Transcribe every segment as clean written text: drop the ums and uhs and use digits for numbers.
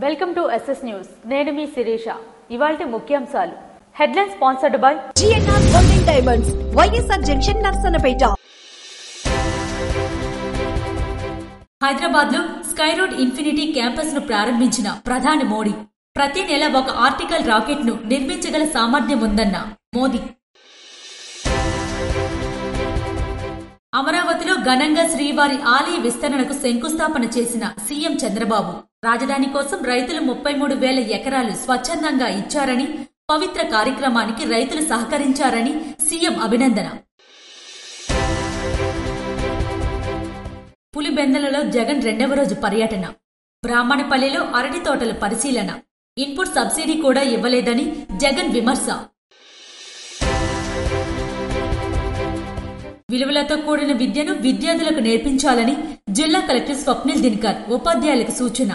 Welcome to SS news. నేను మీ శిరీష. ఇవాల్టి ముఖ్యాంశాలు. Headline sponsored by GNR golden diamonds, YSR junction, Narasannapeta. Hyderabad లో స్కై రోడ్ ఇన్ఫినిటీ క్యాంపస్ ను ప్రారంభించిన ప్రధాని మోడీ. ప్రతి నెల ఒక ఆర్టికల్ రాకెట్ ను నిర్మించగల సామర్థ్యం ఉందన్న మోదీ. అమరావతిలో ఘనంగా శ్రీవారి ఆలయ విస్తరణకు శంకుస్థాపన చేసిన సీఎం చంద్రబాబు. రాజధాని కోసం రైతులు 33,000 ఎకరాలు స్వచ్ఛందంగా ఇచ్చారని, పవిత్ర కార్యక్రమానికి రైతులు సహకరించారని సీఎం అభినందన. పులిబెందలలో జగన్ రెండవ రోజు పర్యటన. బ్రాహ్మణపల్లిలో అరటి తోటల పరిశీలన. ఇన్పుట్ సబ్సిడీ కూడా ఇవ్వలేదని జగన్ విమర్శ. విలువలతో కూడిన విద్యను విద్యార్థులకు నేర్పించాలని జిల్లా కలెక్టర్ స్వప్నిల్ దినకర్ ఉపాధ్యాయులకు సూచన.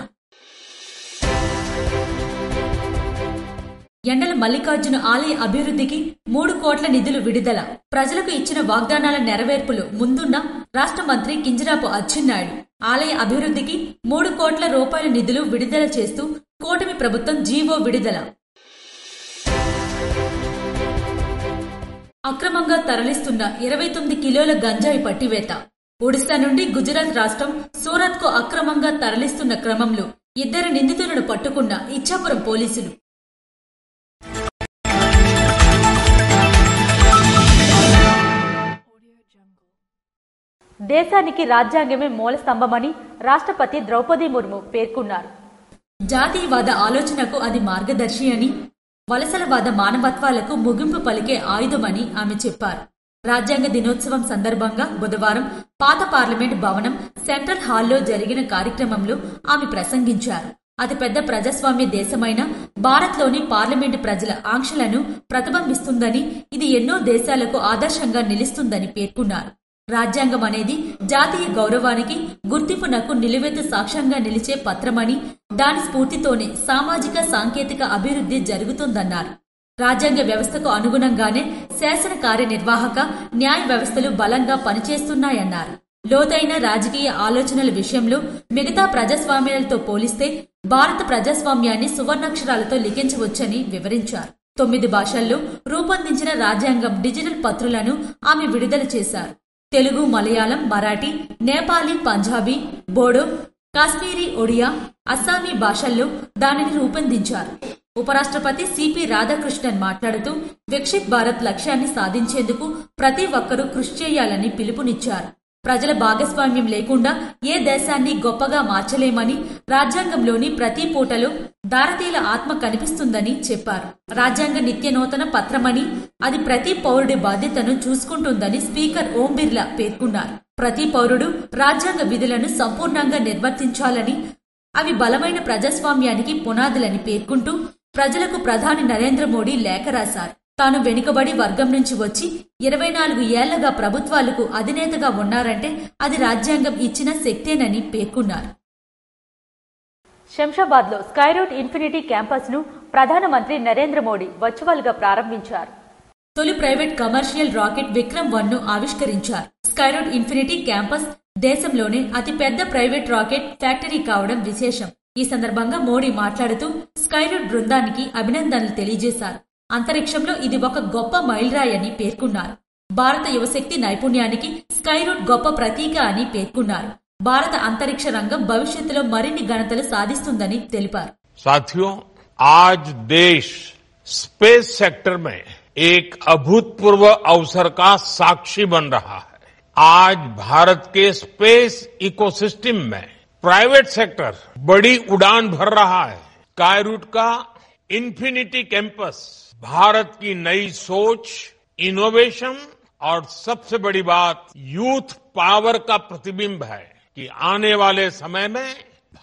ఎండల మల్లికార్జున ఆలయ అభివృద్ధికి 3 కోట్ల నిధులు విడుదల. ప్రజలకు ఇచ్చిన వాగ్దానాల నెరవేర్పులు ముందున్న రాష్ట్ర మంత్రి కింజరాపు అచ్చెన్నాయుడు. ఆలయ అభివృద్ధికి 3 కోట్ల రూపాయల నిధులు విడుదల చేస్తూ కూటమి ప్రభుత్వం జీవో విడుదల. అక్రమంగా తరలిస్తున్న 29 కిలోల గంజాయి పట్టివేత. ఒడిశా నుండి గుజరాత్ రాష్ట్రం సూరత్ కు అక్రమంగా తరలిస్తున్న క్రమంలో 2 నిందితులను పట్టుకున్న ఇచ్చాపురం పోలీసులు. దేశానికి రాజ్యాంగమే మూల స్తంభమని రాష్ట్రపతి ద్రౌపది ముర్ము పేర్కొన్నారు. జాతీయవాద ఆలోచనకు అది మార్గదర్శి అని, వలసలవాద మానవత్వాలకు ముగింపు పలికే ఆయుధమని ఆమె చెప్పారు. రాజ్యాంగ దినోత్సవం సందర్భంగా బుధవారం పాత పార్లమెంట్ భవనం సెంట్రల్ హాల్లో జరిగిన కార్యక్రమంలో ఆమె ప్రసంగించారు. అతిపెద్ద ప్రజాస్వామ్య దేశమైన భారత్లోని పార్లమెంటు ప్రజల ఆంక్షలను ప్రతిబింబిస్తుందని, ఇది ఎన్నో దేశాలకు ఆదర్శంగా నిలుస్తుందని పేర్కొన్నారు. రాజ్యాంగం అనేది జాతీయ గౌరవానికి, గుర్తింపునకు నిలువెత్తు సాక్ష్యంగా నిలిచే పత్రమని, దాని స్ఫూర్తితోనే సామాజిక సాంకేతిక అభివృద్ధి జరుగుతుందన్నారు. రాజ్యాంగ వ్యవస్థకు అనుగుణంగానే శాసన కార్యనిర్వాహక, న్యాయ వ్యవస్థలు బలంగా పనిచేస్తున్నాయన్నారు. లోతైన రాజకీయ ఆలోచనల విషయంలో మిగతా ప్రజాస్వామ్యాలతో పోలిస్తే భారత ప్రజాస్వామ్యాన్ని సువర్ణాక్షరాలతో లిఖించవచ్చని వివరించారు. 9 భాషల్లో రూపొందించిన రాజ్యాంగం డిజిటల్ పత్రులను ఆమె విడుదల చేశారు. తెలుగు, మలయాళం, మరాఠీ, నేపాలీ, పంజాబీ, బోడో, కాశ్మీరీ, ఒడియా, అస్సామీ భాషల్లో దానిని రూపొందించారు. ఉపరాష్ట్రపతి సిపి రాధాకృష్ణన్ మాట్లాడుతూ వికసిత్ భారత్ లక్ష్యాన్ని సాధించేందుకు ప్రతి ఒక్కరూ కృషి చేయాలని పిలుపునిచ్చారు. ప్రజల భాగస్వామ్యం లేకుండా ఏ దేశాన్ని గొప్పగా మార్చలేమని, రాజ్యాంగంలోని ప్రతి పూటలో భారతీయుల ఆత్మ కనిపిస్తుందని చెప్పారు. రాజ్యాంగ నిత్య నూతన పత్రమని, అది ప్రతి పౌరుడి బాధ్యతను చూసుకుంటుందని స్పీకర్ ఓం బిర్లా పేర్కొన్నారు. ప్రతి పౌరుడు రాజ్యాంగ విధులను సంపూర్ణంగా నిర్వర్తించాలని, అవి బలమైన ప్రజాస్వామ్యానికి పునాదులని పేర్కొంటూ ప్రజలకు ప్రధాని నరేంద్ర మోడీ లేఖ రాశారు. తాను వెనుకబడి వర్గం నుంచి వచ్చి 24 ఏళ్లగా ప్రభుత్వాలకు అధినేతగా ఉన్నారంటే అది రాజ్యాంగం ఇచ్చిన శక్తేనని పేర్కొన్నారు. శంషాబాద్ లో స్కై రోడ్ ఇన్ఫినిటీ క్యాంపస్ ను ప్రధానమంత్రి నరేంద్ర మోడీ వర్చువల్ గా ప్రారంభించారు. తొలి ప్రైవేట్ కమర్షియల్ రాకెట్ విక్రమ్-1 ను ఆవిష్కరించారు. స్కై రోడ్ ఇన్ఫినిటీ క్యాంపస్ దేశంలోనే అతిపెద్ద ప్రైవేట్ రాకెట్ ఫ్యాక్టరీ కావడం విశేషం. ఈ సందర్భంగా మోడీ మాట్లాడుతూ స్కై రోడ్ బృందానికి అభినందనలు తెలియజేశారు. అంతరిక్షంలో ఇది ఒక గొప్ప మైలురాయని పేర్కొన్నారు. భారత యువశక్తి నైపుణ్యానికి స్కై రూట్ గొప్ప ప్రతీక అని పేర్కొన్నారు. భారత అంతరిక్ష రంగం భవిష్యత్తులో మరిన్ని ఘనతలు సాధిస్తుందని తెలిపారు. साथियों, आज देश स्पेस सेक्टर में एक अभूतपूर्व अवसर का साक्षी बन रहा है. आज भारत के स्पेस इकोसिस्टम में प्राइवेट सेक्टर बड़ी उड़ान भर रहा है. स्काई रूट का इन्फिनिटी कैंपस भारत की नई सोच, इनोवेशन और सबसे बड़ी बात यूथ पावर का प्रतिबिंब है कि आने वाले समय में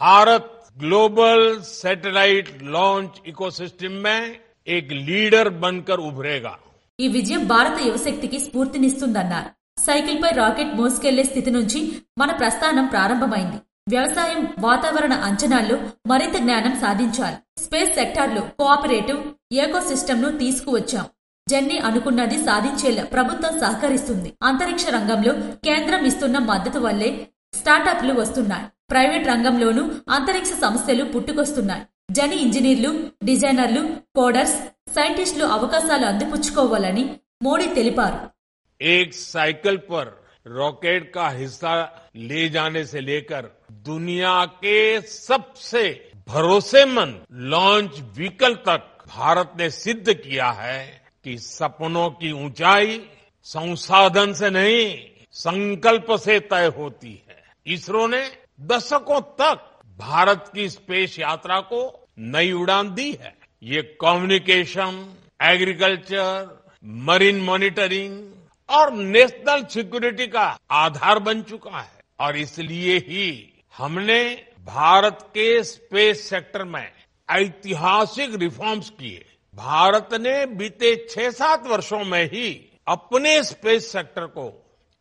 Bharat global satellite launch ecosystem में एक लीडर बनकर उभरेगा. ఈ విజయం భారత యువశక్తికి స్ఫూర్తినిస్తుందన్నారు. సైకిల్ పై రాకెట్ మోసుకెళ్లే స్థితి నుంచి మన ప్రస్థానం ప్రారంభమైంది. వ్యవసాయం, వాతావరణ అంచనాల్లో మరింత జ్ఞానం సాధించాలి. స్పేస్ సెక్టార్లో కోఆపరేటివ్ ఎకోసిస్టమ్ ను తీసుకువచ్చాం. జెన్నీ అనుకున్నది సాధించేలా ప్రభుత్వం సహకరిస్తుంది. అంతరిక్ష రంగంలో కేంద్రం ఇస్తున్న మద్దతు వల్లే స్టార్టప్లు వస్తున్నాయి. ప్రైవేట్ రంగంలోనూ అంతరిక్ష సంస్థలు పుట్టుకొస్తున్నాయి. జని ఇంజనీర్లు, డిజైనర్లు, కోడర్స్, సైంటిస్టులు అవకాశాలు అందిపుచ్చుకోవాలని మోడీ తెలిపారు. एक साइकिल पर रॉकेट का हिस्सा ले जाने से लेकर दुनिया के सबसे भरोसेमंद लॉन्च व्हीकल तक भारत ने सिद्ध किया है कि सपनों की ऊंचाई संसाधन से नहीं, संकल्प से तय होती है. इसरो ने दशकों तक भारत की स्पेस यात्रा को नई उड़ान दी है. ये कम्युनिकेशन, एग्रीकल्चर, मरीन मॉनिटरिंग और नेशनल सिक्योरिटी का आधार बन चुका है. और इसलिए ही हमने भारत के स्पेस सेक्टर में ऐतिहासिक रिफॉर्म्स किए. भारत ने बीते 6-7 वर्षों में ही अपने स्पेस सेक्टर को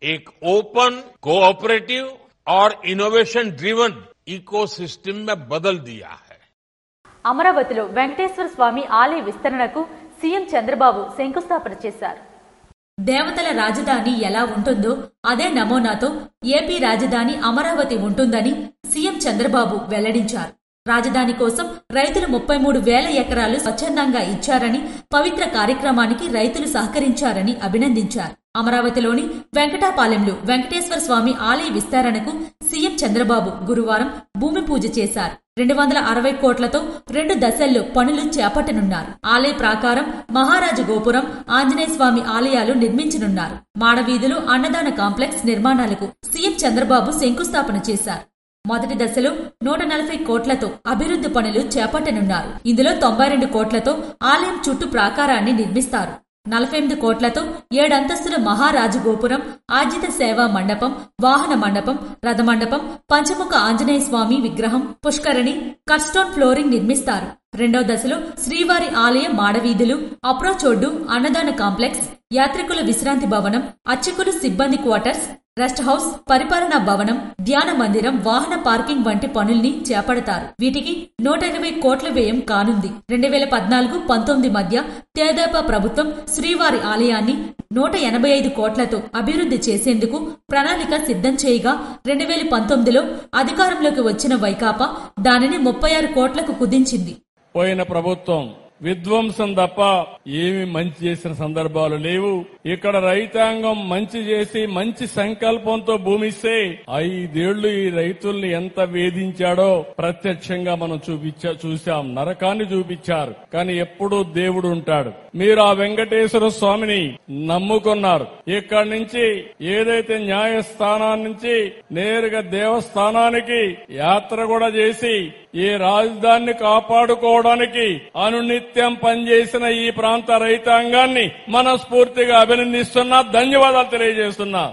एक ओपन, कोऑपरेटिव और इनोवेशन ड्रिवन इकोसिस्टम में बदल दिया है. అమరావతిలో వెంకటేశ్వర స్వామి ఆలయ విస్తరణకు సీఎం చంద్రబాబు శంకుస్థాపన చేశారు. దేవతల రాజధాని ఎలా ఉంటుందో అదే నమూనాతో ఏపీ రాజధాని అమరావతి ఉంటుందని సీఎం చంద్రబాబు వెల్లడించారు. రాజధాని కోసం రైతులు 33,000 ఎకరాలు స్వచ్ఛందంగా ఇచ్చారని, పవిత్ర కార్యక్రమానికి రైతులు సహకరించారని అభినందించారు. అమరావతిలోని వెంకటాపాలెంలో వెంకటేశ్వర స్వామి ఆలయ విస్తరణకు సీఎం చంద్రబాబు గురువారం భూమి పూజ చేశారు. 260 కోట్లతో 2 దశల్లో పనులు చేపట్టనున్నారు. ఆలయ ప్రాకారం, మహారాజు గోపురం, ఆంజనేయ స్వామి ఆలయాలు నిర్మించనున్నారు. మాడవీధులు, అన్నదాన కాంప్లెక్స్ నిర్మాణాలకు సీఎం చంద్రబాబు శంకుస్థాపన చేశారు. మొదటి దశలో 140 కోట్లతో అభివృద్ధి పనులు చేపట్టనున్నారు. ఇందులో 92 కోట్లతో ఆలయం చుట్టూ ప్రాకారాన్ని నిర్మిస్తారు. 48 కోట్లతో 7 అంతస్తుల మహారాజు గోపురం, ఆర్జిత సేవా మండపం, వాహన మండపం, రథమండపం, పంచముఖ ఆంజనేయ స్వామి విగ్రహం, పుష్కరిణి, కట్స్టోన్ ఫ్లోరింగ్ నిర్మిస్తారు. రెండో దశలో శ్రీవారి ఆలయ మాడవీధులు, అప్రోచ్ రోడ్డు, అన్నదాన కాంప్లెక్స్, యాత్రికుల విశ్రాంతి భవనం, అర్చకులు సిబ్బంది క్వార్టర్స్, రెస్ట్ హౌస్, పరిపాలనా భవనం, ధ్యాన మందిరం, వాహన పార్కింగ్ వంటి పనుల్ని చేపడతారు. వీటికి 120 కోట్ల వ్యయం కానుంది. 2014-19 మధ్య తెదేపా ప్రభుత్వం శ్రీవారి ఆలయాన్ని 185 కోట్లతో అభివృద్ధి చేసేందుకు ప్రణాళిక సిద్ధం చేయగా 2019లో అధికారంలోకి వచ్చిన వైకాపా దానిని 36 కోట్లకు కుదించింది. పోయిన ప్రభుత్వం విధ్వంసం తప్ప ఏమి మంచి చేసిన సందర్భాలు లేవు. ఇక్కడ రైతాంగం మంచి చేసి మంచి సంకల్పంతో భూమిస్తే 5 ఏళ్లు ఈ రైతుల్ని ఎంత వేధించాడో ప్రత్యక్షంగా మనం చూశాం. నరకాన్ని చూపించారు. కానీ ఎప్పుడూ దేవుడు ఉంటాడు. మీరు ఆ వెంకటేశ్వర స్వామిని నమ్ముకున్నారు. ఇక్కడి నుంచి ఏదైతే న్యాయస్థానాన్ని నుంచి నేరుగా దేవస్థానానికి యాత్ర కూడా చేసి ఈ రాజధానిని కాపాడుకోవడానికి అనునిత్యం పనిచేసిన ఈ ప్రాంత రైతాంగాన్ని మనస్ఫూర్తిగా అభినందిస్తున్నా, ధన్యవాదాలు తెలియజేస్తున్నా.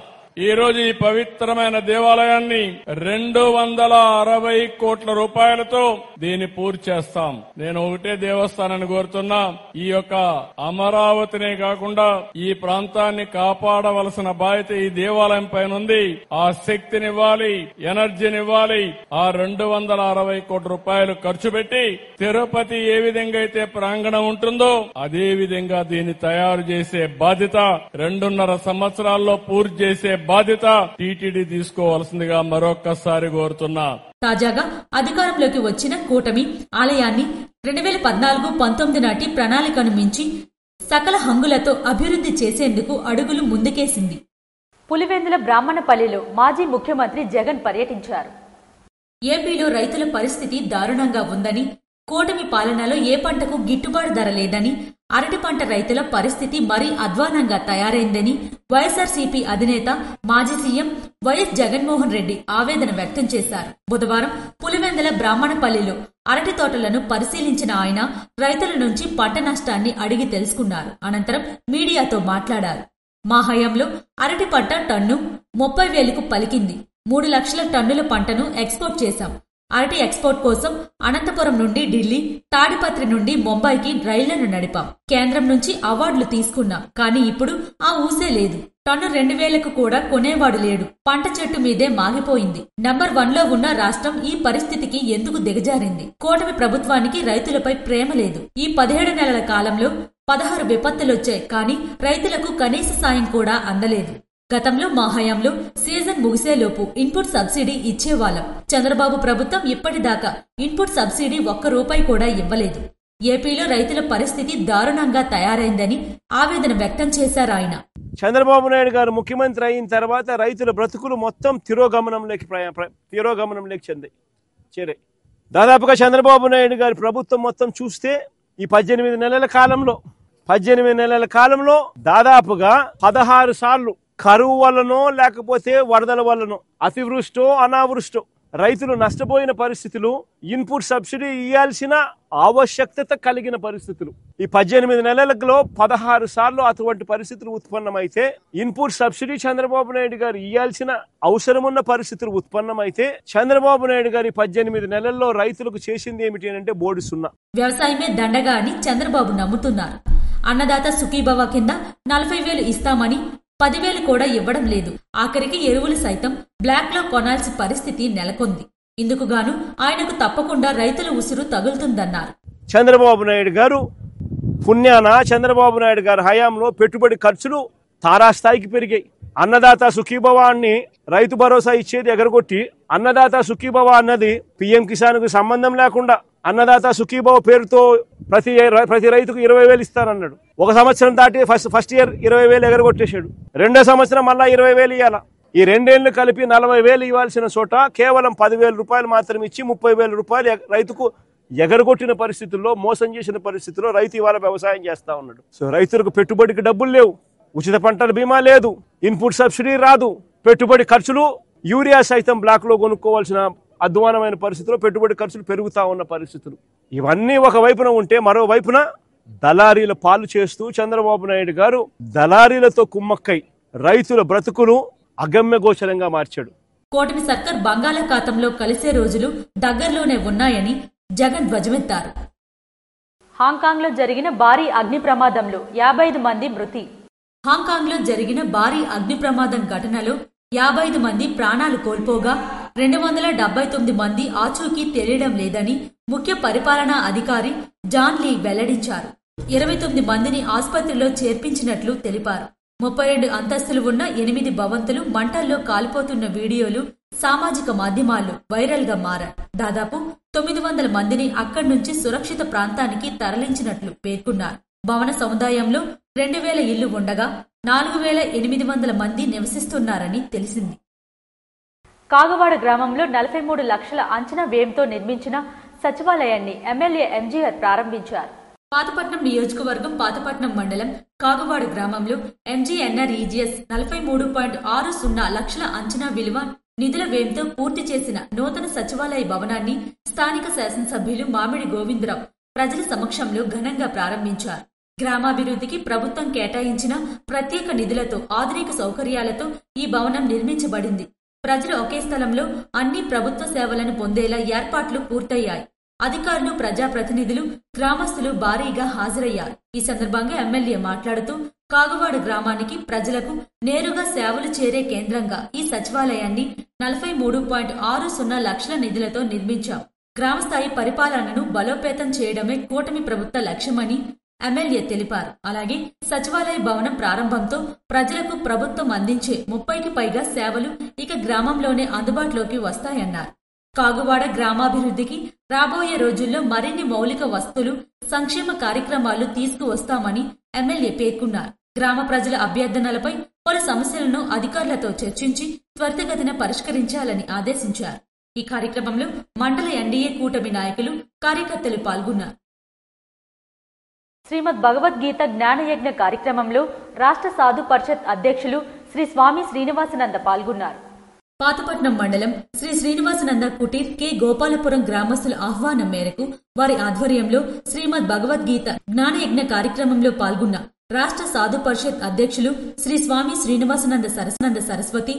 ఈ రోజు ఈ పవిత్రమైన దేవాలయాన్ని 260 కోట్ల రూపాయలతో దీన్ని పూర్తి చేస్తాం. నేను ఒకటే దేవస్థానాన్ని కోరుతున్నా, ఈ యొక్క అమరావతినే కాకుండా ఈ ప్రాంతాన్ని కాపాడవలసిన బాధ్యత ఈ దేవాలయం పైన ఉంది. ఆ శక్తినివ్వాలి, ఎనర్జీనివ్వాలి. ఆ 260 కోట్ల రూపాయలు ఖర్చు పెట్టి తిరుపతి ఏ విధంగా అయితే ప్రాంగణం ఉంటుందో అదే విధంగా దీన్ని తయారు చేసే బాధ్యత 2.5 సంవత్సరాల్లో పూర్తి చేసే బాధ్యత టీటీడీ తీసుకోవాల్సిందిగా మరొక్కసారి కోరుతున్నా. తాజాగా అధికారంలోకి వచ్చిన కూటమి ఆలయాన్ని 2014-19 నాటి ప్రణాళికను మించి సకల హంగులతో అభివృద్ధి చేసేందుకు అడుగులు ముందుకేసింది. పులివెందుల బ్రాహ్మణపల్లిలో మాజీ ముఖ్యమంత్రి జగన్ పర్యటించారు. ఏపీలో రైతుల పరిస్థితి దారుణంగా ఉందని, కూటమి పాలనలో ఏ పంటకు గిట్టుబాటు ధర లేదని, అరటి పంట రైతుల పరిస్థితి మరీ అధ్వానంగా తయారైందని వైఎస్ఆర్సీపీ అధినేత మాజీ సీఎం వైఎస్ జగన్మోహన్ రెడ్డి ఆవేదన వ్యక్తం చేశారు. బుధవారం పులివెందుల బ్రాహ్మణపల్లిలో అరటి తోటలను పరిశీలించిన ఆయన రైతుల నుంచి పంట నష్టాన్ని అడిగి తెలుసుకున్నారు. అనంతరం మీడియాతో మాట్లాడారు. మా హయాంలో అరటి పంట టన్ను 30,000కు పలికింది. 3 లక్షల టన్నుల పంటను ఎక్స్పోర్ట్ చేశాం. అరటి ఎక్స్పోర్ట్ కోసం అనంతపురం నుండి ఢిల్లీ, తాడిపత్రి నుండి ముంబైకి రైళ్లను నడిపాం. కేంద్రం నుంచి అవార్డులు తీసుకున్నాం. కానీ ఇప్పుడు ఆ ఊసే లేదు. టన్ను 2,000కు కూడా కొనేవాడు లేడు. పంట చెట్టు మీదే మాగిపోయింది. నంబర్ 1లో ఉన్న రాష్ట్రం ఈ పరిస్థితికి ఎందుకు దిగజారింది? కూటమి ప్రభుత్వానికి రైతులపై ప్రేమ లేదు. ఈ 17 నెలల కాలంలో 16 విపత్తులొచ్చాయి. కానీ రైతులకు కనీస సాయం కూడా అందలేదు. గతంలో మా హయాంలో సీజన్ ముగిసేలోపు ఇన్పుట్ సబ్సిడీ ఇచ్చేవాళ్ళం. చంద్రబాబు ప్రభుత్వం ఇప్పటిదాకా ఇన్పుట్ సబ్సిడీ ₹1 కూడా ఇవ్వలేదు. ఏపీలో రైతుల పరిస్థితి దారుణంగా తయారైందని ఆవేదన వ్యక్తం చేశారాయన. చంద్రబాబు నాయుడు గారు ముఖ్యమంత్రి అయిన తర్వాత రైతుల బ్రతుకులు మొత్తం తిరోగమనంలోకి చేరాయి. దాదాపుగా చంద్రబాబు నాయుడు గారి ప్రభుత్వం మొత్తం చూస్తే ఈ 18 నెలల కాలంలో దాదాపుగా 16 సార్లు కరువు వల్లనో లేకపోతే వరదల వల్లనో అతివృష్టో అనావృష్టో రైతులు నష్టపోయిన పరిస్థితులు, ఇన్పుట్ సబ్సిడీ ఇవ్వాల్సిన ఆవశ్యకత కలిగిన పరిస్థితులు. ఈ 18 నెలలలో 16 సార్లు అటువంటి పరిస్థితులు ఉత్పన్నమైతే, ఇన్పుట్ సబ్సిడీ చంద్రబాబు నాయుడు గారు ఇవ్వాల్సిన అవసరమున్న పరిస్థితులు ఉత్పన్నమైతే, చంద్రబాబు నాయుడు గారి 18 నెలల్లో రైతులకు చేసింది ఏమిటి అంటే బోర్డు సున్నా. వ్యవసాయమే దండగా అని చంద్రబాబు నమ్ముతున్నారు. అన్నదాత సుఖీభవ కింద 40,000 ఇస్తామని 10,000 కూడా ఇవ్వడం లేదు. ఆఖరికి ఎరువులు సైతం బ్లాక్ లో కొనాల్సిన పరిస్థితి నెలకొంది. ఇందుకుగాను ఆయనకు తప్పకుండా రైతుల ఉసురు తగులుతుందన్నారు. చంద్రబాబు నాయుడు గారు పుణ్యాన చంద్రబాబు నాయుడు గారి హయాంలో పెట్టుబడి ఖర్చులు తారాస్థాయికి పెరిగాయి. అన్నదాత సుఖీభవాన్ని రైతు భరోసా ఇచ్చేది ఎగరగొట్టి, అన్నదాత సుఖీభవ అన్నది పిఎం కిసాన్ కు సంబంధం లేకుండా అన్నదాత సుఖీభవ పేరుతో ప్రతి రైతుకు 20,000 ఇస్తానన్నాడు. ఒక సంవత్సరం దాటి ఫస్ట్ ఇయర్ 20,000 ఎగరగొట్టేశాడు. రెండో సంవత్సరం మళ్ళా 20,000 ఇవ్వాల. ఈ రెండేళ్లు కలిపి 40,000 ఇవ్వాల్సిన చోట కేవలం 10,000 రూపాయలు మాత్రం ఇచ్చి 30,000 రూపాయలు రైతుకు ఎగరగొట్టిన పరిస్థితుల్లో, మోసం చేసిన పరిస్థితుల్లో రైతు ఇవాళ వ్యవసాయం చేస్తా ఉన్నాడు. సో రైతులకు పెట్టుబడికి డబ్బులు లేవు, ఉచిత పంటల బీమా లేదు, ఇన్పుట్ సబ్సిడీ రాదు, పెట్టుబడి ఖర్చులు యూరియా సైతం బ్లాక్ లో కొనుక్కోవాల్సిన అధ్వానమైన పరిస్థితుల్లో పెట్టుబడి ఖర్చులు పెరుగుతా ఉన్న పరిస్థితులు. ఇవన్నీ ఒకవైపున ఉంటే, మరోవైపున దళారీల పాలు చేస్తూ చంద్రబాబు నాయుడు గారు దళారీలతో కుమ్మక్కై రైతుల బ్రతుకులు అగమ్య గోచరంగా మార్చాడు. కూటమి సర్కార్ బంగాళాఖాతంలో కలిసే రోజులు దగ్గరలోనే ఉన్నాయని జగన్ ధ్వజమెత్తారు. హాంకాంగ్ లో జరిగిన భారీ అగ్ని ప్రమాదంలో 55 మంది మృతి. హాంకాంగ్ లో జరిగిన భారీ అగ్ని ప్రమాదం ఘటనలో 55 మంది ప్రాణాలు కోల్పోగా 279 మంది ఆచూకీ తెలియడం లేదని ముఖ్య పరిపాలనా అధికారి జాన్ లీ వెల్లడించారు. 29 మందిని ఆసుపత్రిలో చేర్పించినట్లు తెలిపారు. 32 అంతస్తులు ఉన్న 8 భవంతులు మంటల్లో కాలిపోతున్న వీడియోలు సామాజిక మాధ్యమాల్లో వైరల్ గా మారాయి. దాదాపు 900 మందిని అక్కడి నుంచి సురక్షిత ప్రాంతానికి తరలించినట్లు పేర్కొన్నారు. భవన సముదాయంలో 2,000 ఇళ్లు ఉండగా 4,800 మంది నివసిస్తున్నారని తెలిసింది. కాగవాడ గ్రామంలో 43 లక్షల అంచనా వ్యయంతో నిర్మించిన సచివాలయాన్ని ఎమ్మెల్యే ఎంజీఆర్ ప్రారంభించారు. పాతపట్నం నియోజకవర్గం పాతపట్నం మండలం కాగవాడ గ్రామంలో ఎంజీఎన్ఆర్ఈజీఎస్ 43.60 లక్షల అంచనా విలువ నిధుల వ్యయంతో పూర్తి చేసిన నూతన సచివాలయ భవనాన్ని స్థానిక శాసనసభ్యులు మామిడి గోవిందరావు ప్రజల సమక్షంలో ఘనంగా ప్రారంభించారు. గ్రామాభివృద్ధికి ప్రభుత్వం కేటాయించిన ప్రత్యేక నిధులతో ఆధునిక సౌకర్యాలతో ఈ భవనం నిర్మించబడింది. ప్రజలు ఒకే స్థలంలో అన్ని ప్రభుత్వ సేవలను పొందేలా ఏర్పాట్లు పూర్తయ్యాయి. అధికారులు, ప్రజాప్రతినిధులు, గ్రామస్తులు భారీగా హాజరయ్యారు. ఈ సందర్భంగా ఎమ్మెల్యే మాట్లాడుతూ కాగవాడ గ్రామానికి ప్రజలకు నేరుగా సేవలు చేరే కేంద్రంగా ఈ సచివాలయాన్ని 43.60 లక్షల నిధులతో నిర్మించాం. గ్రామస్థాయి పరిపాలనను బలోపేతం చేయడమే కూటమి ప్రభుత్వ లక్ష్యమని ఎమ్మెల్యే తెలిపారు. అలాగే సచివాలయ భవనం ప్రారంభంతో ప్రజలకు ప్రభుత్వం అందించే 30కి పైగా సేవలు ఇక గ్రామంలోనే అందుబాటులోకి వస్తాయన్నారు. కాగువాడ గ్రామాభివృద్ధికి రాబోయే రోజుల్లో మరిన్ని మౌలిక వస్తువులు, సంక్షేమ కార్యక్రమాలు తీసుకువస్తామని ఎమ్మెల్యే పేర్కొన్నారు. గ్రామ ప్రజల అభ్యర్థనలపై పలు సమస్యలను అధికారులతో చర్చించి త్వరితగతిన పరిష్కరించాలని ఆదేశించారు. ఈ కార్యక్రమంలో మండల ఎన్డీఏ కూటమి నాయకులు, కార్యకర్తలు పాల్గొన్నారు. శ్రీమద్ భగవద్గీత జ్ఞానయజ్ఞ కార్యక్రమంలో రాష్ట్ర సాధు పరిషత్ అధ్యక్షులు శ్రీ స్వామి శ్రీనివాసనంద పాల్గొన్నారు. పాతపట్నం మండలం శ్రీ శ్రీనివాసనంద కుటీర్ కె గోపాలపురం గ్రామస్తుల ఆహ్వానం మేరకు వారి ఆధ్వర్యంలో శ్రీమద్ భగవద్గీత జ్ఞానయజ్ఞ కార్యక్రమంలో పాల్గొన్న రాష్ట్ర సాధు పరిషత్ అధ్యక్షులు శ్రీ స్వామి శ్రీనివాసనంద సరస్వతి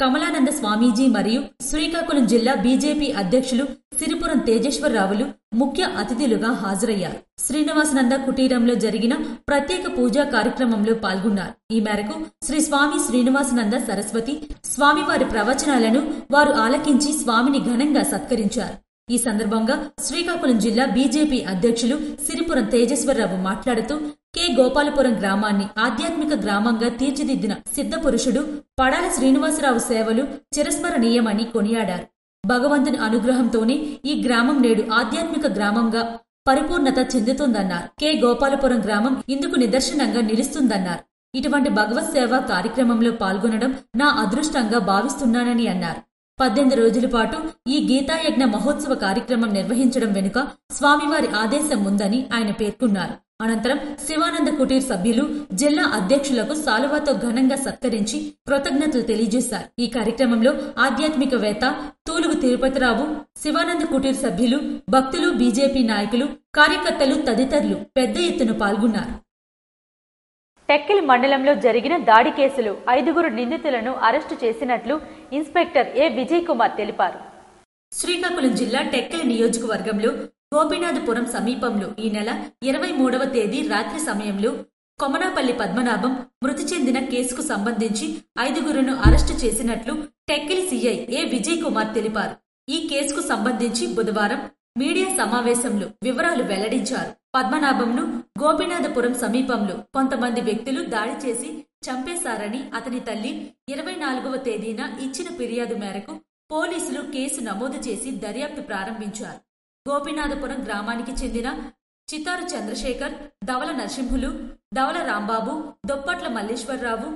కమలానంద స్వామీజీ మరియు శ్రీకాకుళం జిల్లా బీజేపీ అధ్యక్షులు సిరిపురం తేజేశ్వరరావులు ముఖ్య అతిథులుగా హాజరయ్యారు. శ్రీనివాసనంద కుటీరంలో జరిగిన ప్రత్యేక పూజా కార్యక్రమంలో పాల్గొన్నారు. ఈ మేరకు శ్రీ స్వామి శ్రీనివాసనంద సరస్వతి స్వామివారి ప్రవచనాలను వారు ఆలకించి స్వామిని ఘనంగా సత్కరించారు. ఈ సందర్భంగా శ్రీకాకుళం జిల్లా బీజేపీ అధ్యక్షులు సిరిపురం తేజేశ్వరరావు మాట్లాడుతూ కె గోపాలపురం గ్రామాన్ని ఆధ్యాత్మిక గ్రామంగా తీర్చిదిద్దిన సిద్ధపురుషుడు పడాల శ్రీనివాసరావు సేవలు చిరస్మరణీయమని కొనియాడారు. భగవంతుని అనుగ్రహంతోనే ఈ గ్రామం నేడు ఆధ్యాత్మిక గ్రామంగా పరిపూర్ణత చెందుతుందన్నారు. కె గోపాలపురం గ్రామం ఇందుకు నిదర్శనంగా నిలుస్తుందన్నారు. ఇటువంటి భగవత్ సేవా కార్యక్రమంలో పాల్గొనడం నా అదృష్టంగా భావిస్తున్నానని అన్నారు. 18 రోజుల పాటు ఈ గీతాయజ్ఞ మహోత్సవ కార్యక్రమం నిర్వహించడం వెనుక స్వామివారి ఆదేశం ఉందని ఆయన పేర్కొన్నారు. అనంతరం శివానంద కుటీర్ సభ్యులు జిల్లా అధ్యక్షులకు సాలువాతో ఘనంగా సత్కరించి కృతజ్ఞతలు తెలియజేశారు. ఈ కార్యక్రమంలో ఆధ్యాత్మికవేత్త తూలుగు తిరుపతిరావు, శివానంద కుటీర్ సభ్యులు, భక్తులు, బీజేపీ నాయకులు, కార్యకర్తలు తదితరులు పెద్ద ఎత్తున పాల్గొన్నారు. టెక్కిలి మండలంలో జరిగిన దాడి కేసులో 5 నిందితులను అరెస్టు చేసినట్లు ఇన్స్పెక్టర్ ఏ విజయ్ కుమార్ తెలిపారు. శ్రీకాకుళం జిల్లా టెక్కిలి నియోజకవర్గంలో గోపీనాథపురం సమీపంలో ఈ నెల 23వ తేదీ రాత్రి సమయంలో కొమనాపల్లి పద్మనాభం మృతి చెందిన కేసుకు సంబంధించి 5 అరెస్టు చేసినట్లు టెక్కిలి సీఐ ఏ విజయ్ కుమార్ తెలిపారు. ఈ కేసుకు సంబంధించి బుధవారం మీడియా సమావేశంలో వివరాలు వెల్లడించారు. పద్మనాభంను గోపీనాథపురం సమీపంలో కొంతమంది వ్యక్తులు దాడి చేసి చంపేశారని అతని తల్లి 24వ తేదీన ఇచ్చిన ఫిర్యాదు మేరకు పోలీసులు కేసు నమోదు చేసి దర్యాప్తు ప్రారంభించారు. గోపీనాథపురం గ్రామానికి చెందిన చిత్తారు చంద్రశేఖర్, దవల నరసింహులు, దవల రాంబాబు, దొప్పట్ల మల్లేశ్వరరావు,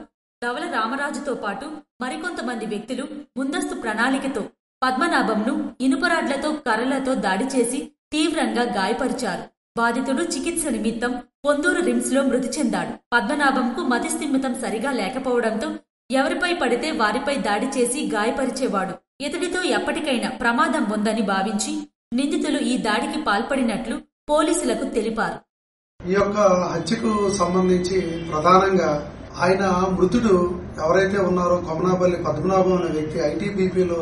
దవల రామరాజుతో పాటు మరికొంతమంది వ్యక్తులు ముందస్తు ప్రణాళికతో పద్మనాభంను ఇనుపరాడ్లతో, కర్రలతో దాడి చేసి తీవ్రంగా గాయపరిచారు. బాధితుడు చికిత్స నిమిత్తం పొందూరు రిమ్స్ లో మృతి చెందాడు. పద్మనాభంకు మతిస్థిమితం సరిగా లేకపోవడంతో ఎవరిపై పడితే వారిపై దాడి చేసి గాయపరిచేవాడు. ఇతడితో ఎప్పటికైనా ప్రమాదం ఉందని భావించి నిందితులు ఈ దాడికి పాల్పడినట్లు పోలీసులకు తెలిపారు. ఈ యొక్క హత్యకు సంబంధించి ప్రధానంగా ఆయన మృతుడు ఎవరైతే ఉన్నారో కొమనాపల్లి పద్మనాభం అనే వ్యక్తి ఐటీబీపీలో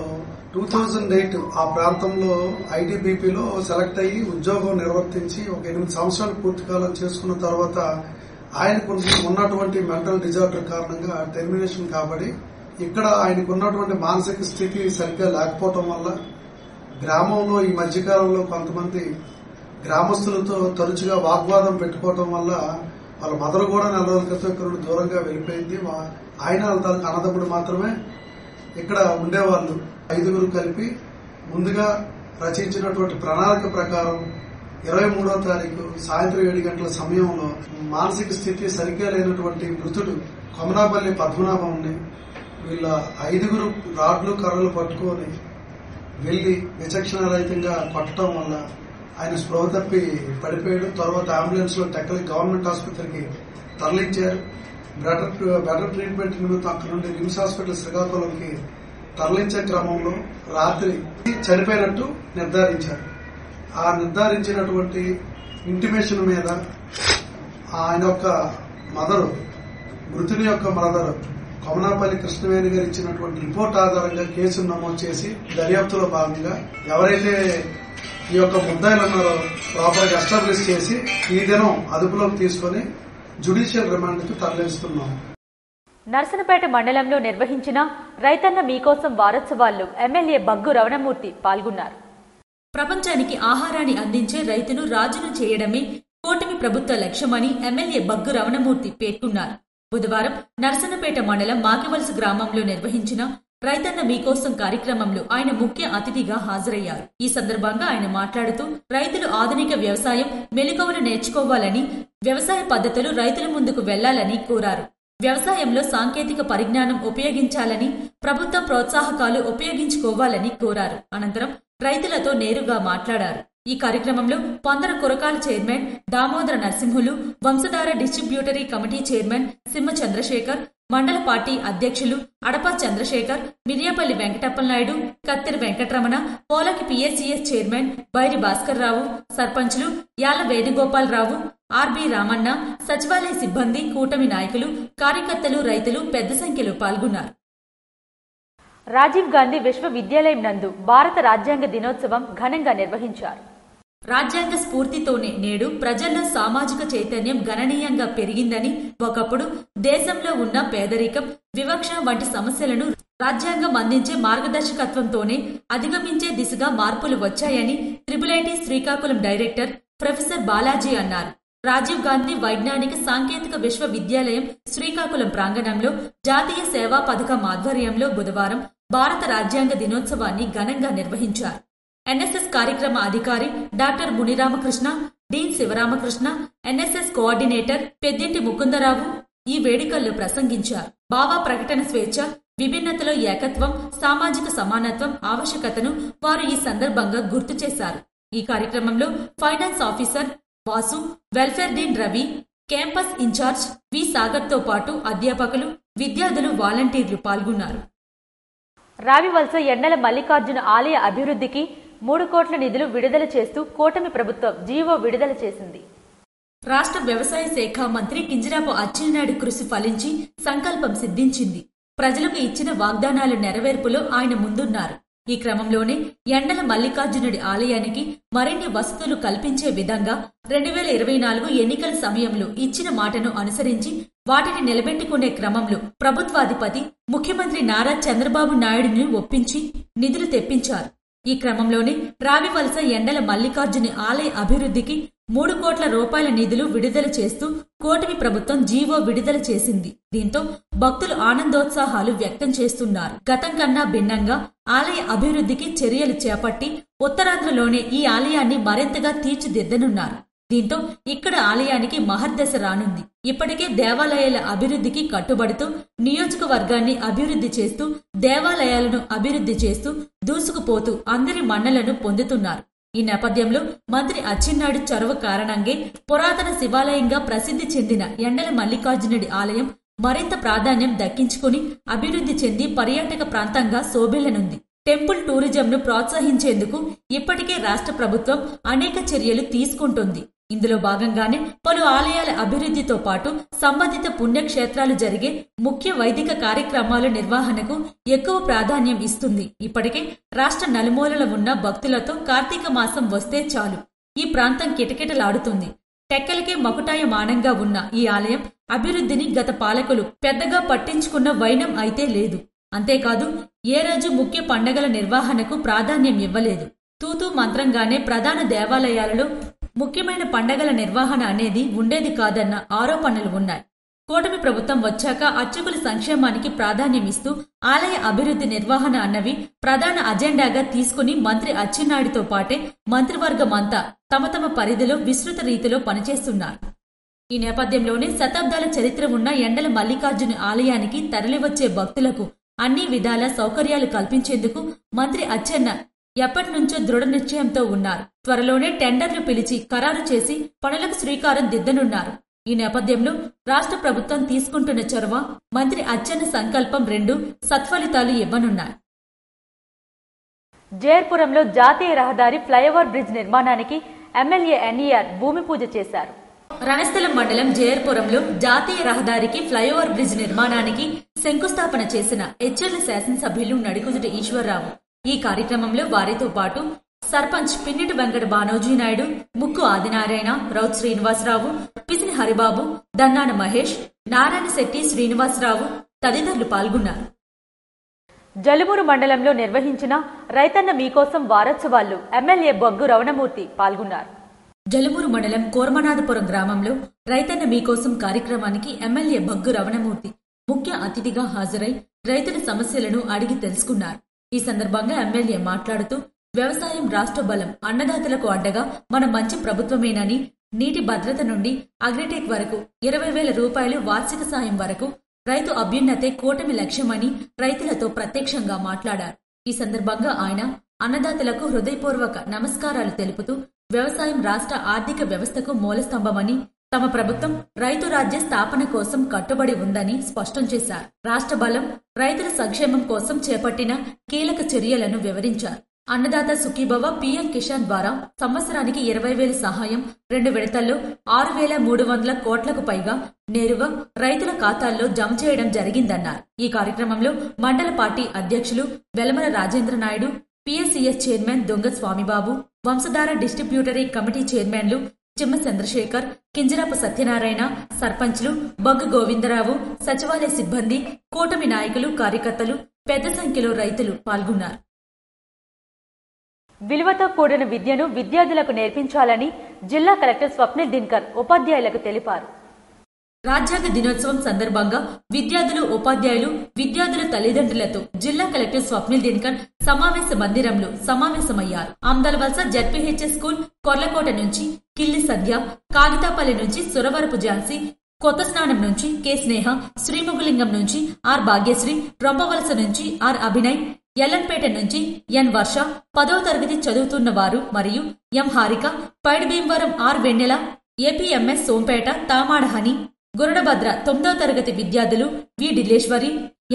2008 ఆ ప్రాంతంలో ఐటీబీపీలో సెలెక్ట్ అయ్యి ఉద్యోగం నిర్వర్తించి ఒక 8 సంవత్సరాలు పూర్తికాలం చేసుకున్న తర్వాత ఆయనకు ఉన్నటువంటి మెంటల్ డిజార్డర్ కారణంగా టెర్మినేషన్ కాబడి ఇక్కడ ఆయనకు ఉన్నటువంటి మానసిక స్థితి సరిగ్గా లేకపోవటం వల్ల గ్రామంలో ఈ మధ్యకాలంలో కొంతమంది గ్రామస్తులతో తరచుగా వాగ్వాదం పెట్టుకోవటం వల్ల వాళ్ళ మదర్ కూడా 4 రోజుల క్రితం ఇక్కడ నుండి దూరంగా వెళ్ళిపోయింది. ఆయన తనకు అన్నదమ్ముడు మాత్రమే ఇక్కడ ఉండేవాళ్ళు. 5 కలిపి ముందుగా రచించినటువంటి ప్రణాళిక ప్రకారం 23వ తారీఖు సాయంత్రం 7 గంటల సమయంలో మానసిక స్థితి సరిగ్గా లేనటువంటి మృతుడు కొమనాపల్లి పద్మనాభంని వీళ్ళ 5 రాడ్లు కర్రలు పట్టుకొని వెళ్లి విచక్షణారహితంగా కొట్టడం వల్ల ఆయన స్పృహ తప్పి పడిపోయాడు. తర్వాత అంబులెన్స్ లో టెక్కలి గవర్నమెంట్ ఆసుపత్రికి తరలించారు. బెటర్ ట్రీట్మెంట్ నిమిత్తం అక్కడ నుండి రిమ్స్ హాస్పిటల్ శ్రీకాకుళంకి తరలించే క్రమంలో రాత్రి చనిపోయినట్టు నిర్ధారించారు. ఆ నిర్ధారించినటువంటి ఇంటిమేషన్ మీద ఆయన యొక్క మదరు, మృతుని యొక్క మదరు కొమనాపల్లి కృష్ణవేణి గారు ఇచ్చినటువంటి రిపోర్ట్ ఆధారంగా కేసును నమోదు చేసి దర్యాప్తులో భాగంగా ఎవరైతే ఈ యొక్క ముద్దాయిలు ఉన్నారో ప్రాపర్ గా ఎస్టాబ్లిష్ చేసి ఈ దినం అదుపులోకి తీసుకుని జ్యుడిషియల్ రిమాండ్ కి తరలిస్తున్నాం. నర్సనపేట మండలంలో నిర్వహించిన రైతన్న మీకోసం వారోత్సవాల్లో ఎమ్మెల్యే బగ్గు రమణమూర్తి పాల్గొన్నారు. ప్రపంచానికి ఆహారాన్ని అందించే రైతును రాజును చేయడమే కూటమి ప్రభుత్వ లక్ష్యమని ఎమ్మెల్యే బగ్గు రమణమూర్తి పేర్కొన్నారు. బుధవారం నర్సనపేట మండలం మాకివలస గ్రామంలో నిర్వహించిన రైతన్న మీకోసం కార్యక్రమంలో ఆయన ముఖ్య అతిథిగా హాజరయ్యారు. ఈ సందర్భంగా ఆయన మాట్లాడుతూ రైతులు ఆధునిక వ్యవసాయం మెలకువలు నేర్చుకోవాలని, వ్యవసాయ పద్ధతులు రైతుల ముందుకు వెళ్లాలని కోరారు. వ్యవసాయంలో సాంకేతిక పరిజ్ఞానం ఉపయోగించాలని, ప్రభుత్వ ప్రోత్సాహకాలు ఉపయోగించుకోవాలని కోరారు. అనంతరం రైతులతో నేరుగా మాట్లాడారు. ఈ కార్యక్రమంలో Pondara Kurakula chairman Damodara Narasimhulu, Vamsadhara distributary committee chairman Simha Chandrasekhar, మండల పార్టీ అధ్యక్షులు అడప చంద్రశేఖర్, మిర్యాపల్లి వెంకటప్పలనాయుడు, కత్తెర వెంకటరమణ, పోలకి పిఎస్సిఎస్ చైర్మన్ బైరి భాస్కర్ రావు, సర్పంచులు యాళ్ల వేణుగోపాలరావు, ఆర్బి రామన్న, సచివాలయ సిబ్బంది, కూటమి నాయకులు, కార్యకర్తలు, రైతులు పెద్ద సంఖ్యలో పాల్గొన్నారు. రాజీవ్ గాంధీ విశ్వవిద్యాలయం నందు భారత రాజ్యాంగ దినోత్సవం ఘనంగా నిర్వహించారు. రాజ్యాంగ స్ఫూర్తితోనే నేడు ప్రజల్లో సామాజిక చైతన్యం గణనీయంగా పెరిగిందని, ఒకప్పుడు దేశంలో ఉన్న పేదరికం, వివక్ష వంటి సమస్యలను రాజ్యాంగం అందించే మార్గదర్శకత్వంతోనే అధిగమించే దిశగా మార్పులు వచ్చాయని IIIT Srikakulam director professor Balaji అన్నారు. రాజీవ్ గాంధీ వైజ్ఞానిక సాంకేతిక విశ్వవిద్యాలయం శ్రీకాకుళం ప్రాంగణంలో జాతీయ సేవా పథకం ఆధ్వర్యంలో బుధవారం భారత రాజ్యాంగ దినోత్సవాన్ని ఘనంగా నిర్వహించారు. ఎన్ఎస్ఎస్ కార్యక్రమ అధికారి doctor Muniramakrishna, dean Sivaramakrishna, NSS coordinator Peddinti Mukundarao ఈ వేడుకల్లో ప్రసంగించారు. భావ ప్రకటన స్వేచ్ఛ, విభిన్నతలో ఏకత్వం, సామాజిక సమానత్వం ఆవశ్యకతను వారు ఈ సందర్భంగా గుర్తు చేశారు. ఈ కార్యక్రమంలో finance officer Vasu, welfare dean Ravi, campus incharge V సాగర్తో పాటు అధ్యాపకులు, విద్యార్థులు, వాలంటీర్లు పాల్గొన్నారు. రావివలస ఎండల మల్లికార్జున ఆలయ అభివృద్ధికి 3 కోట్ల నిధులు విడుదల చేస్తూ కూటమి ప్రభుత్వం జీవో విడుదల చేసింది. రాష్ట్ర వ్యవసాయ శాఖ మంత్రి కింజరాపు అచ్చెన్నాయుడు కృషి ఫలించి సంకల్పం సిద్ధించింది. ప్రజలకు ఇచ్చిన వాగ్దానాల నెరవేర్పులో ఆయన ముందున్నారు. ఈ క్రమంలోనే ఎండల మల్లికార్జునుడి ఆలయానికి మరిన్ని వసతులు కల్పించే విధంగా 2024 ఎన్నికల సమయంలో ఇచ్చిన మాటను అనుసరించి వాటిని నిలబెట్టుకునే క్రమంలో ప్రభుత్వాధిపతి ముఖ్యమంత్రి నారా చంద్రబాబు నాయుడుని ఒప్పించి నిధులు తెప్పించారు. ఈ క్రమంలోనే రావివలస ఎండల మల్లికార్జుని ఆలయ అభివృద్ధికి 3 కోట్ల రూపాయల నిధులు విడుదల చేస్తూ కూటమి ప్రభుత్వం జీవో విడుదల చేసింది. దీంతో భక్తులు ఆనందోత్సాహాలు వ్యక్తం చేస్తున్నారు. గతం కన్నా భిన్నంగా ఆలయ అభివృద్ధికి చర్యలు చేపట్టి ఉత్తరాంధ్రలోనే ఈ ఆలయాన్ని మరింతగా తీర్చిదిద్దనున్నారు. దీంతో ఇక్కడ ఆలయానికి మహర్దశ రానుంది. ఇప్పటికే దేవాలయాల అభివృద్ధికి కట్టుబడుతూ నియోజకవర్గాన్ని అభివృద్ధి చేస్తూ దేవాలయాలను అభివృద్ధి చేస్తూ దూసుకుపోతూ అందరి మన్నలను పొందుతున్నారు. ఈ నేపథ్యంలో మంత్రి అచ్చెన్నాయుడు చొరవ కారణంగా పురాతన శివాలయంగా ప్రసిద్ధి చెందిన ఎండల మల్లికార్జునుడి ఆలయం మరింత ప్రాధాన్యం దక్కించుకుని అభివృద్ధి చెంది పర్యాటక ప్రాంతంగా శోభిల్లనుంది. టెంపుల్ టూరిజంను ప్రోత్సహించేందుకు ఇప్పటికే రాష్ట్ర ప్రభుత్వం అనేక చర్యలు తీసుకుంటోంది. ఇందులో భాగంగానే పలు ఆలయాల అభివృద్ధితో పాటు సంబంధిత పుణ్యక్షేత్రాలు జరిగే ముఖ్య వైదిక కార్యక్రమాల నిర్వహణకు ఎక్కువ ప్రాధాన్యం ఇస్తుంది. ఇప్పటికే రాష్ట్ర నలుమూలల ఉన్న భక్తులతో కార్తీక మాసం వస్తే చాలు ఈ ప్రాంతం కిటకిటలాడుతుంది. టెక్కలకే మకుటాయమానంగా ఉన్న ఈ ఆలయం అభివృద్ధిని గత పాలకులు పెద్దగా పట్టించుకున్న వైనం అయితే లేదు. అంతేకాదు ఏ రోజు ముఖ్య పండగల నిర్వహణకు ప్రాధాన్యం ఇవ్వలేదు. తూతూ మంత్రంగానే ప్రధాన దేవాలయాలలో ముఖ్యమైన పండగల నిర్వహణ అనేది ఉండేది కాదన్న ఆరోపణలు ఉన్నాయి. కూటమి ప్రభుత్వం వచ్చాక అర్చకుల సంక్షేమానికి ప్రాధాన్యమిస్తూ ఆలయ అభివృద్ధి నిర్వహణ అన్నవి ప్రధాన అజెండాగా తీసుకుని మంత్రి అచ్చెన్నాయుడుతో పాటే మంత్రివర్గం అంతా తమ తమ పరిధిలో విస్తృత రీతిలో పనిచేస్తున్నారు. ఈ నేపథ్యంలోనే శతాబ్దాల చరిత్ర ఉన్న ఎండల మల్లికార్జున ఆలయానికి తరలివచ్చే భక్తులకు అన్ని విధాల సౌకర్యాలు కల్పించేందుకు మంత్రి అచ్చెన్న ఎప్పటినుంచో దృఢ నిశ్చయంతో ఉన్నారు. త్వరలోనే టెండర్లు పిలిచి ఖరారు చేసి పనులకు శ్రీకారం దిద్దనున్నారు. ఈ నేపథ్యంలో రాష్ట్ర ప్రభుత్వం తీసుకుంటున్న చొరవ, మంత్రి అచ్చెన్న సంకల్పం 2 సత్ఫలితాలు ఇవ్వనున్నాయి. జేర్పురంలో జాతీయ రహదారి ఫ్లైఓవర్ బ్రిడ్జ్ నిర్మాణానికి ఎమ్మెల్యే ఎన్ఈఆర్ భూమి పూజ చేశారు. రణస్థలం మండలం జేర్పురంలో జాతీయ రహదారికి ఫ్లైఓవర్ బ్రిడ్జ్ నిర్మాణానికి శంకుస్థాపన చేసిన హెచ్చర్ల శాసనసభ్యులు నడికుదుటి ఈశ్వరరావు. ఈ కార్యక్రమంలో వారితో పాటు సర్పంచ్ పిన్నిటి వెంకట బానోజీ నాయుడు, ముక్కు ఆదినారాయణ, రౌత్ శ్రీనివాసరావు, పిసిని హరిబాబు, దన్నాన మహేష్, నారాయణ శెట్టి శ్రీనివాసరావు తదితరులు పాల్గొన్నారు. జలుమూరు మండలంలో నిర్వహించిన రైతన్న మీకోసం వారోత్సవాల్లో ఎమ్మెల్యే బొగ్గు రవణమూర్తి పాల్గొన్నారు. జలుమూరు మండలం కోర్మనాథపురం గ్రామంలో రైతన్న మీకోసం కార్యక్రమానికి ఎమ్మెల్యే బొగ్గు రవణమూర్తి ముఖ్య అతిథిగా హాజరై రైతుల సమస్యలను అడిగి తెలుసుకున్నారు. ఈ సందర్భంగా ఎమ్మెల్యే మాట్లాడుతూ వ్యవసాయం రాష్ట్ర బలం, అన్నదాతలకు అండగా మన మంచి ప్రభుత్వమేనని, నీటి భద్రత నుండి అగ్రిటెక్ వరకు 20,000 రూపాయలు వార్షిక సాయం వరకు రైతు అభ్యున్నతే కూటమి లక్ష్యమని రైతులతో ప్రత్యక్షంగా మాట్లాడారు. ఈ సందర్భంగా ఆయన అన్నదాతలకు హృదయపూర్వక నమస్కారాలు తెలుపుతూ వ్యవసాయం రాష్ట్ర ఆర్థిక వ్యవస్థకు మూలస్తంభమని, తమ ప్రభుత్వం రైతు రాజ్య స్థాపన కోసం కట్టుబడి ఉందని స్పష్టం చేశారు. రాష్ట్ర బలం, రైతుల సంక్షేమం కోసం చేపట్టిన కీలక చర్యలను వివరించారు. అన్నదాత సుఖీభవ పీఎం కిసాన్ ద్వారా సంవత్సరానికి 20,000 సహాయం 2 విడతల్లో 6,300 కోట్లకు పైగా నేరుగా రైతుల ఖాతాల్లో జమ చేయడం జరిగిందన్నారు. ఈ కార్యక్రమంలో మండల పార్టీ అధ్యక్షులు వెలమల రాజేంద్ర నాయుడు, పిఎస్సిఎస్ చైర్మన్ దొంగ స్వామిబాబు, వంశధార డిస్ట్రిబ్యూటరీ కమిటీ చైర్మన్లు చిమ్మ చంద్రశేఖర్, కింజరాపు సత్యనారాయణ, సర్పంచ్లు బొగ్గ గోవిందరావు, సచివాలయ సిబ్బంది, కూటమి నాయకులు, కార్యకర్తలు పెద్ద సంఖ్యలో రైతులు పాల్గొన్నారు. విలువతో కూడిన విద్యను విద్యార్థులకు నేర్పించాలని జిల్లా కలెక్టర్ స్వప్నిల్ దినకర్ ఉపాధ్యాయులకు తెలిపారు. రాజ్యాంగ దినోత్సవం సందర్భంగా విద్యార్థులు, ఉపాధ్యాయులు, విద్యార్థుల తల్లిదండ్రులతో జిల్లా కలెక్టర్ స్వప్నిల్ దినకర్ సమావేశ మందిరంలో సమావేశమయ్యారు. ఆమ్దల్వలస జెడ్పీహెచ్ఎస్ స్కూల్, కొర్లకోట నుంచి కిల్లి సంధ్య, కాగితాపల్లి నుంచి సురవరపు ఝాన్సీ, కొత్త స్నానం నుంచి కె స్నేహ, శ్రీముగులింగం నుంచి ఆర్ భాగ్యశ్రీ, రొంపవలస నుంచి ఆర్ అభినయ్, ఎల్లంపేట నుంచి ఎన్ వర్ష, 10వ తరగతి చదువుతున్న వారు మరియు M Harika, Paidibhimavaram R Vennela, APMS Sompeta Tamadahani, Guradabhadra 9వ తరగతి విద్యార్థులు V Dilleswari,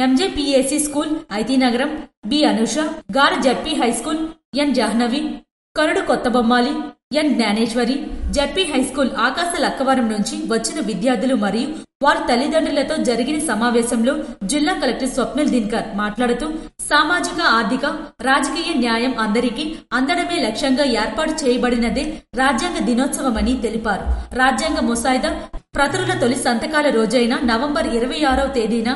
MJPAC school Itinagaram B Anusha, Gara ZP high school N Jahnavi, కరుడు కొత్త బొమ్మాలి ఎన్ జ్ఞానేశ్వరి, జడ్పీ హైస్కూల్ ఆకాశ లక్కవరం నుంచి వచ్చిన విద్యార్థులు మరియు వారి తల్లిదండ్రులతో జరిగిన సమావేశంలో జిల్లా కలెక్టర్ స్వప్నిల్ దినకర్ మాట్లాడుతూ సామాజిక, ఆర్థిక, రాజకీయ న్యాయం అందరికీ అందడమే లక్ష్యంగా ఏర్పాటు చేయబడినదే రాజ్యాంగ దినోత్సవమని తెలిపారు. రాజ్యాంగ ముసాయిదా ప్రతుల తొలి సంతకాల రోజైన నవంబర్ 26వ తేదీన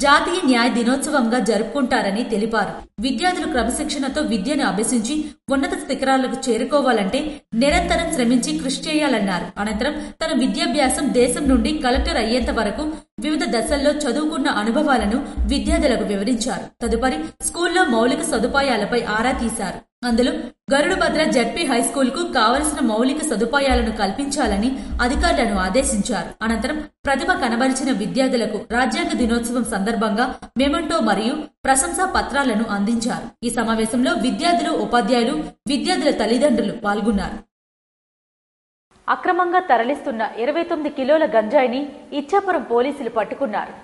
జాతీయ న్యాయ దినోత్సవంగా జరుపుకుంటారని తెలిపారు. విద్యార్థులు క్రమశిక్షణతో విద్యను అభ్యసించి ఉన్నత శిఖరాలకు చేరుకోవాలంటే నిరంతరం శ్రమించి కృషి చేయాలన్నారు. అనంతరం తన విద్యాభ్యాసం దేశం నుండి కలెక్టర్ అయ్యేంత వరకు వివిధ దశల్లో చదువుకున్న అనుభవాలను విద్యార్థులకు వివరించారు. తదుపరి స్కూల్లో మౌలిక సదుపాయాలపై ఆరా తీశారు. అందులో గరుడభద్ర జడ్పీ హైస్కూల్ కు కావలసిన మౌలిక సదుపాయాలను కల్పించాలని అధికారులను ఆదేశించారు. అనంతరం ప్రతిభ కనబరిచిన విద్యార్థులకు రాజ్యాంగ దినోత్సవం సందర్భంగా మెమంటో మరియు ప్రశంసా పత్రాలను అందించారు. ఈ సమావేశంలో విద్యార్థులు, ఉపాధ్యాయులు, విద్యార్థుల తల్లిదండ్రులు పాల్గొన్నారు. అక్రమంగా తరలిస్తున్న 29 కిలోల గంజాయిని ఇచ్చాపురం పోలీసులు పట్టుకున్నారు.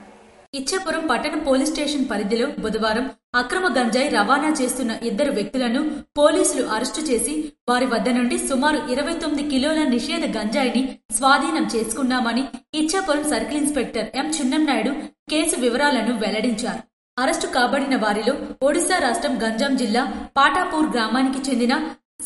ఇచ్చాపురం పట్టణ పోలీస్ స్టేషన్ పరిధిలో బుధవారం అక్రమ గంజాయి రవాణా చేస్తున్న 2 వ్యక్తులను పోలీసులు అరెస్టు చేసి వారి వద్ద నుండి సుమారు 29 కిలోల నిషేధ గంజాయిని స్వాధీనం చేసుకున్నామని Ichchapuram circle inspector M Chinnamnaidu case వివరాలను వెల్లడించారు. అరెస్టు కాబడిన వారిలో ఒడిశా రాష్ట్రం గంజాం జిల్లా పాటాపూర్ గ్రామానికి చెందిన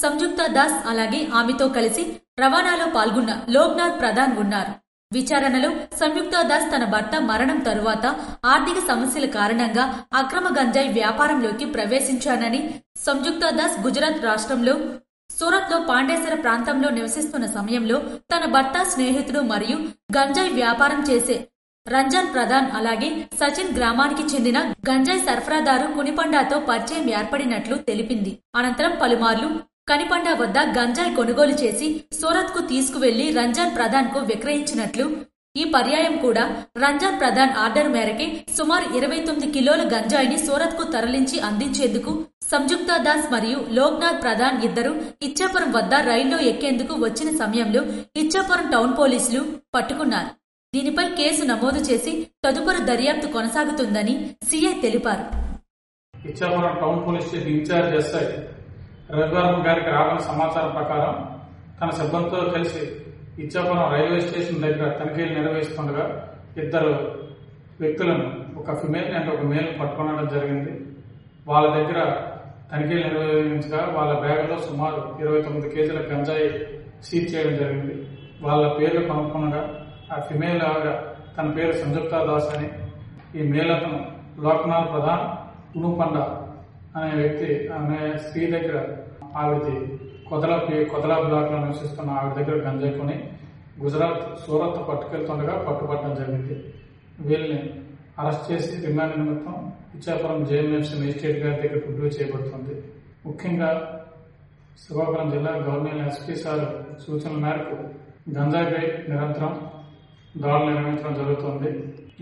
సంయుక్త దాస్, అలాగే ఆమెతో కలిసి రవాణాలో పాల్గొన్న లోక్నాథ్ ప్రధాన్ ఉన్నారు. విచారణలో సంయుక్త దాస్ తన భర్త మరణం తరువాత ఆర్థిక సమస్యల కారణంగా అక్రమ గంజాయి వ్యాపారంలోకి ప్రవేశించానని, సంయుక్త దాస్ గుజరాత్ రాష్ట్రంలో సూరత్ లో పాండేసర ప్రాంతంలో నివసిస్తున్న సమయంలో తన భర్త, స్నేహితుడు మరియు గంజాయి వ్యాపారం చేసే రంజాన్ ప్రధాన్, అలాగే సచిన్ గ్రామానికి చెందిన గంజాయి సరఫరాదారు కునిపండాతో పరిచయం ఏర్పడినట్లు తెలిపింది. అనంతరం పలుమార్లు కనిపండా వద్ద గంజాయి కొనుగోలు చేసి సూరత్ కు తీసుకువెళ్లి రంజాన్ ప్రధాన్ కు విక్రయించినట్లు, ఈ పర్యాయం కూడా రంజాన్ ప్రధాన్ ఆర్డర్ మేరకే సుమారు 29 కిలోల గంజాయిని సూరత్ కు తరలించి అందించేందుకు సంయుక్త దాస్ మరియు లోక్నాథ్ ప్రధాన్ ఇద్దరు ఇచ్చాపురం వద్ద రైల్లో ఎక్కేందుకు వచ్చిన సమయంలో ఇచ్చాపురం టౌన్ పోలీసులు పట్టుకున్నారు. దీనిపై కేసు నమోదు చేసి తదుపరి దర్యాప్తు కొనసాగుతుందని సీఐ తెలిపారు. Ichchapuram town police station incharge SI Ravivarma గారికి రావాలని సమాచారం ప్రకారం తన సిబ్బందితో కలిసి ఇచ్చాపురం రైల్వే స్టేషన్ దగ్గర తనిఖీలు నిర్వహిస్తుండగా 2 వ్యక్తులను, ఒక ఫిమేల్ అండ్ ఒక మేల్ పట్టుకోవడం జరిగింది. వాళ్ళ దగ్గర తనిఖీలు నిర్వహించగా వాళ్ళ బ్యాగులో సుమారు 29 కేజీల గంజాయి సీజ్ చేయడం జరిగింది. వాళ్ళ పేర్లు కనుక్కునగా ఆ ఫిమేల్ తన పేరు సంయుక్త దాస్ అని, ఈ మేల్ అతను లోక్నాథ్ ప్రధాన్ ఉనుపండ అనే వ్యక్తి, అనే స్త్రీ దగ్గర ఆవిడది కొదలా బ్లాక్ లో నివసిస్తున్న ఆవిడ దగ్గర గంజాయి కొని గుజరాత్ సూరత్ పట్టుకెళ్తుండగా పట్టుబట్టడం జరిగింది. వీళ్ళని అరెస్ట్ చేసి రిమాండ్ నిమిత్తం ఇచ్చాపురం జేఎంఎఫ్సీ మేజిస్ట్రేట్ గారి దగ్గర రివ్యూ చేయబడుతుంది. ముఖ్యంగా శ్రీకాకుళం జిల్లా గవర్నమెంట్ ఎస్పీ సార్ సూచనల మేరకు గంజాయిపై నిరంతరం దాడులు నిర్వహించడం జరుగుతుంది.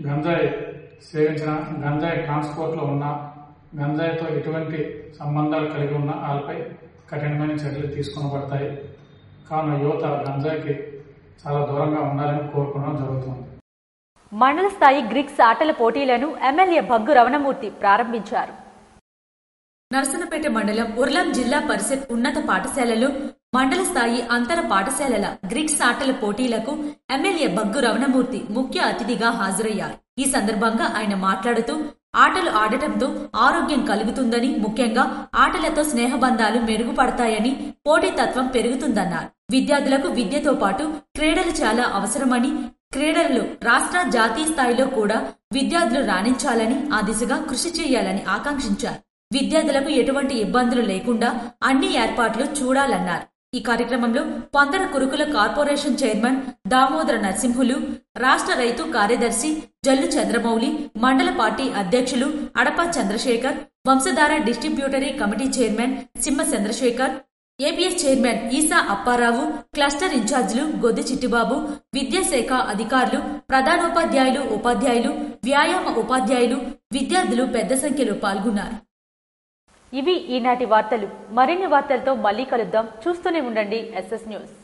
గంజాయి సేవించిన, గంజాయి ట్రాన్స్పోర్ట్ లో ఉన్న, గంజాయితో ఎటువంటి సంబంధాలు కలిగి ఉన్న వాళ్ళపై కఠినమైన చర్యలు తీసుకునబడతాయి. కావున యువత గంజాయికి చాలా దూరంగా ఉండాలని కోరుకోవడం జరుగుతుంది. మండల స్థాయి గ్రిక్స్ ఆటల పోటీలను ఎమ్మెల్యే భగ్గు రమణమూర్తి ప్రారంభించారు. నర్సనపేట మండలం ఉర్లాం జిల్లా పరిషత్ ఉన్నత పాఠశాలలో మండల స్థాయి అంతర పాఠశాలల గ్రిక్స్ ఆటల పోటీలకు ఎమ్మెల్యే భగ్గు రమణమూర్తి ముఖ్య అతిథిగా హాజరయ్యారు. ఈ సందర్భంగా ఆయన మాట్లాడుతూ ఆటలు ఆడటంతో ఆరోగ్యం కలుగుతుందని, ముఖ్యంగా ఆటలతో స్నేహబంధాలు మెరుగుపడతాయని, పోటీతత్వం పెరుగుతుందన్నారు. విద్యార్థులకు విద్యతో పాటు క్రీడలు చాలా అవసరమని, క్రీడలలో రాష్ట్ర, జాతీయ స్థాయిలో కూడా విద్యార్థులు రాణించాలని, ఆ దిశగా కృషి చేయాలని ఆకాంక్షించారు. విద్యార్థులకు ఎటువంటి ఇబ్బందులు లేకుండా అన్ని ఏర్పాట్లు చూడాలన్నారు. ఈ కార్యక్రమంలో పొందర కురుకుల కార్పొరేషన్ చైర్మన్ దామోదర నరసింహులు, రాష్ట్ర రైతు కార్యదర్శి జల్లు చంద్రమౌళి, మండల పార్టీ అధ్యక్షులు Adapa Chandrasekhar, Vamsadhara distributary committee chairman Simha Chandrasekhar, APS chairman Esa Apparao, cluster ఇన్ఛార్జీలు గొద్ది చిట్టిబాబు, విద్యాశాఖ అధికారులు, ప్రధానోపాధ్యాయులు, ఉపాధ్యాయులు, వ్యాయామ ఉపాధ్యాయులు, విద్యార్థులు పెద్ద సంఖ్యలో పాల్గొన్నారు. ఇవి ఈనాటి వార్తలు. మరిన్ని వార్తలతో మళ్ళీ కలుద్దాం. చూస్తూనే ఉండండి SS న్యూస్.